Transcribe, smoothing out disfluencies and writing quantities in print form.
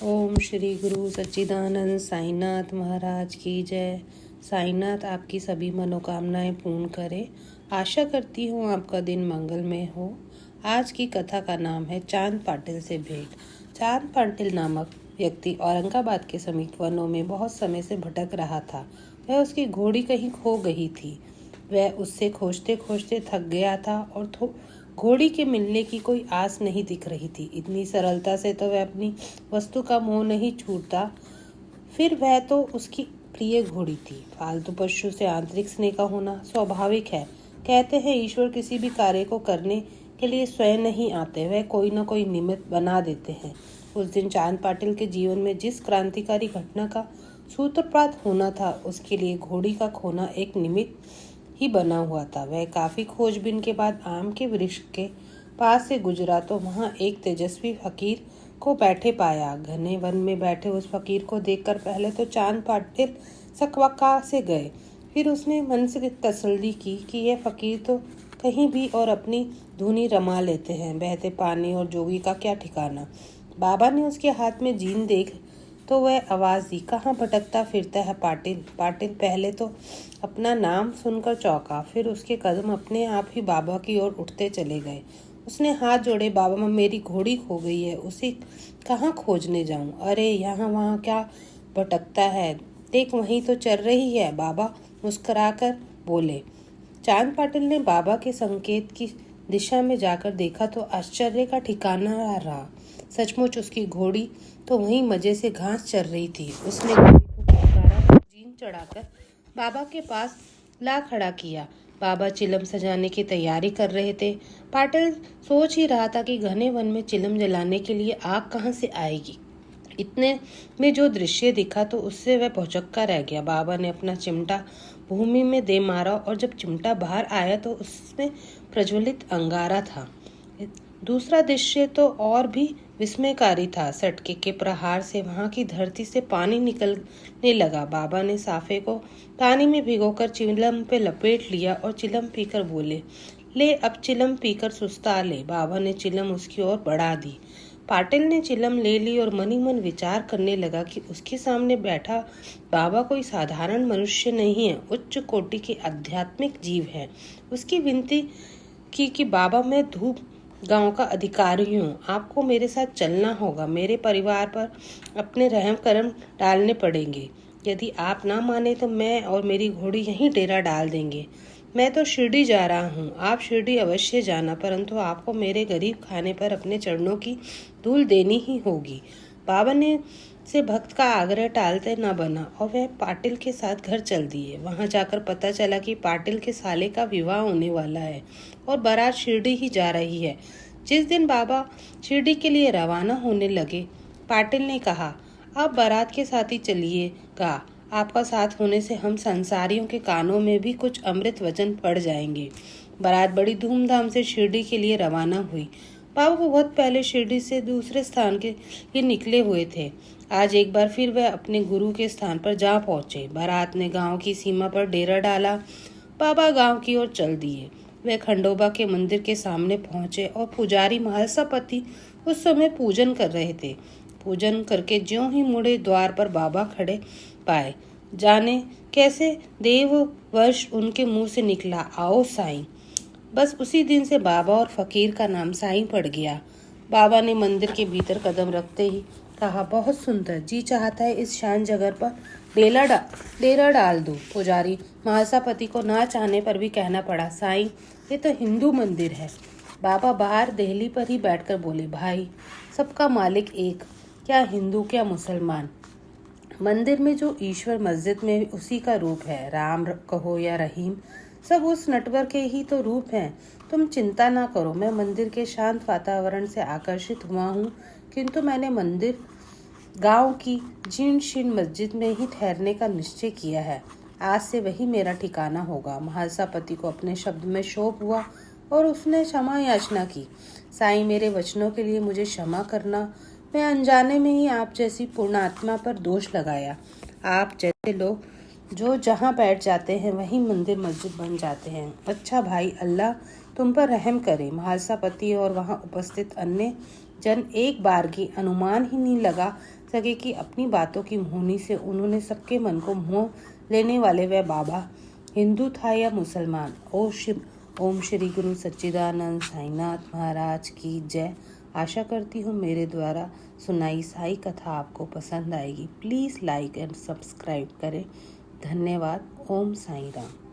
ओम श्री गुरु सच्चिदानंद साईनाथ महाराज की जय। साईनाथ आपकी सभी मनोकामनाएं पूर्ण करे। आशा करती हूँ आपका दिन मंगलमय हो। आज की कथा का नाम है चांद पाटिल से भेंट। चांद पाटिल नामक व्यक्ति औरंगाबाद के समीप वनों में बहुत समय से भटक रहा था। वह उसकी घोड़ी कहीं खो गई थी। वह उससे खोजते खोजते थक गया था और घोड़ी के मिलने की कोई आस नहीं दिख रही थी। इतनी सरलता से तो वह अपनी वस्तु का मोह नहीं छूटता। फिर वह तो उसकी प्रिय घोड़ी थी। पालतू पशु से आंतरिक स्नेह का होना स्वाभाविक है। कहते हैं ईश्वर किसी भी कार्य को करने के लिए स्वयं नहीं आते, वह कोई न कोई निमित्त बना देते हैं। उस दिन चांद पाटिल के जीवन में जिस क्रांतिकारी घटना का सूत्रपात होना था, उसके लिए घोड़ी का खोना एक निमित्त ही बना हुआ था। वह काफी खोजबीन के बाद आम के वृक्ष के पास से गुजरा तो वहां एक तेजस्वी फकीर को बैठे पाया। घने वन में बैठे उस फकीर को देखकर पहले तो चांद पाटिल सकवका से गए। फिर उसने मन से तसल्ली की कि यह फकीर तो कहीं भी और अपनी धुनी रमा लेते हैं। बहते पानी और जोगी का क्या ठिकाना। बाबा ने उसके हाथ में जीन देख तो वह आवाज दी, कहाँ भटकता फिरता है पाटिल। पाटिल पहले तो अपना नाम सुनकर चौंका, फिर उसके कदम अपने आप ही बाबा की ओर उठते चले गए। उसने हाथ जोड़े, बाबा मेरी घोड़ी खो गई है, उसे कहाँ खोजने जाऊं। अरे यहाँ वहाँ क्या भटकता है, देख वहीं तो चल रही है, बाबा मुस्कुराकर बोले। चांद पाटिल ने बाबा के संकेत की दिशा में जाकर देखा तो आश्चर्य का ठिकाना रहा। सचमुच उसकी घोड़ी तो वहीं मजे से घास चर रही थी। उसने घोड़ी को फुटकारा और जीन चढ़ाकर बाबा के पास ला खड़ा किया। बाबा चिलम सजाने की तैयारी कर रहे थे। पाटिल सोच ही रहा था कि घने वन में चिलम जलाने के लिए आग कहाँ से आएगी। इतने में जो दृश्य दिखा तो उससे वह भौचक्का रह गया। बाबा ने अपना चिमटा भूमि में दे मारा और जब चिमटा बाहर आया तो उसमें प्रज्वलित अंगारा था। दूसरा दृश्य तो और भी विस्मयकारी था। सटके के प्रहार से वहां की धरती से पानी निकलने लगा। बाबा ने साफे को पानी में भिगोकर चिलम पे लपेट लिया और चिलम पीकर बोले, ले अब चिलम पीकर सुस्ता ले। बाबा ने चिलम उसकी ओर बढ़ा दी। पाटिल ने चिलम ले ली और मनी मन विचार करने लगा कि उसके सामने बैठा बाबा कोई साधारण मनुष्य नहीं है, उच्च कोटि के आध्यात्मिक जीव है। उसकी विनती की कि बाबा मैं धूप गांव का अधिकारी हूँ, आपको मेरे साथ चलना होगा, मेरे परिवार पर अपने रहम करम डालने पड़ेंगे। यदि आप ना माने तो मैं और मेरी घोड़ी यहीं डेरा डाल देंगे। मैं तो शिरडी जा रहा हूँ, आप शिरडी अवश्य जाना, परंतु आपको मेरे गरीब खाने पर अपने चरणों की धूल देनी ही होगी। बाबा ने से भक्त का आग्रह टालते न बना और वह पाटिल के साथ घर चल दिए। वहां जाकर पता चला कि पाटिल के साले का विवाह होने वाला है और बारात शिरडी ही जा रही है। जिस दिन बाबा शिरडी के लिए रवाना होने लगे, पाटिल ने कहा, आप बारात के साथ ही चलिएगा, आपका साथ होने से हम संसारियों के कानों में भी कुछ अमृत वचन पड़ जाएंगे। बारात बड़ी धूमधाम से शिरडी के लिए रवाना हुई। बाबा बहुत पहले शिरडी से दूसरे स्थान के लिए निकले हुए थे। आज एक बार फिर वह अपने गुरु के स्थान पर जा पहुंचे। बारात ने गांव की सीमा पर डेरा डाला। बाबा गांव की ओर चल दिए। वे खंडोबा के मंदिर के सामने पहुंचे और पुजारी महासापति उस समय पूजन कर रहे थे। पूजन करके ज्यों ही मुड़े, द्वार पर बाबा खड़े पाए। जाने कैसे देव वर्ष उनके मुंह से निकला, आओ साईं। बस उसी दिन से बाबा और फकीर का नाम साईं पड़ गया। बाबा ने मंदिर के भीतर कदम रखते ही कहा, बहुत सुंदर, जी चाहता है इस शान जगह पर डेरा डाल दो। पुजारी महासापति को ना चाहने पर भी कहना पड़ा, साईं ये तो हिंदू मंदिर है। बाबा बाहर देहली पर ही बैठकर बोले, भाई सबका मालिक एक, क्या हिंदू क्या मुसलमान। मंदिर में जो ईश्वर मस्जिद में उसी का रूप है। राम कहो या रहीम, सब उस नटवर के ही तो रूप हैं। तुम चिंता ना करो, मैं मंदिर के शांत वातावरण से आकर्षित हुआ हूँ, किंतु मैंने मंदिर गांव की जीर्ण शीर्ण मस्जिद में ही ठहरने का निश्चय किया है। आज से वही मेरा ठिकाना होगा। महासापति को अपने शब्द में शोभ हुआ और उसने क्षमा याचना की। साईं मेरे वचनों के लिए मुझे क्षमा करना, मैं अनजाने में ही आप जैसी पूर्णात्मा पर दोष लगाया। आप जैसे लोग जो जहाँ बैठ जाते हैं वहीं मंदिर मस्जिद बन जाते हैं। अच्छा भाई, अल्लाह तुम पर रहम करे। महासापति और वहाँ उपस्थित अन्य जन एक बार की अनुमान ही नहीं लगा सके कि अपनी बातों की मुहनी से उन्होंने सबके मन को मोह लेने वाले वह बाबा हिंदू था या मुसलमान। ओम श्री गुरु सच्चिदानंद साईनाथ महाराज की जय। आशा करती हूँ मेरे द्वारा सुनाई साई कथा आपको पसंद आएगी। प्लीज़ लाइक एंड सब्सक्राइब करें। धन्यवाद। ओम साई राम।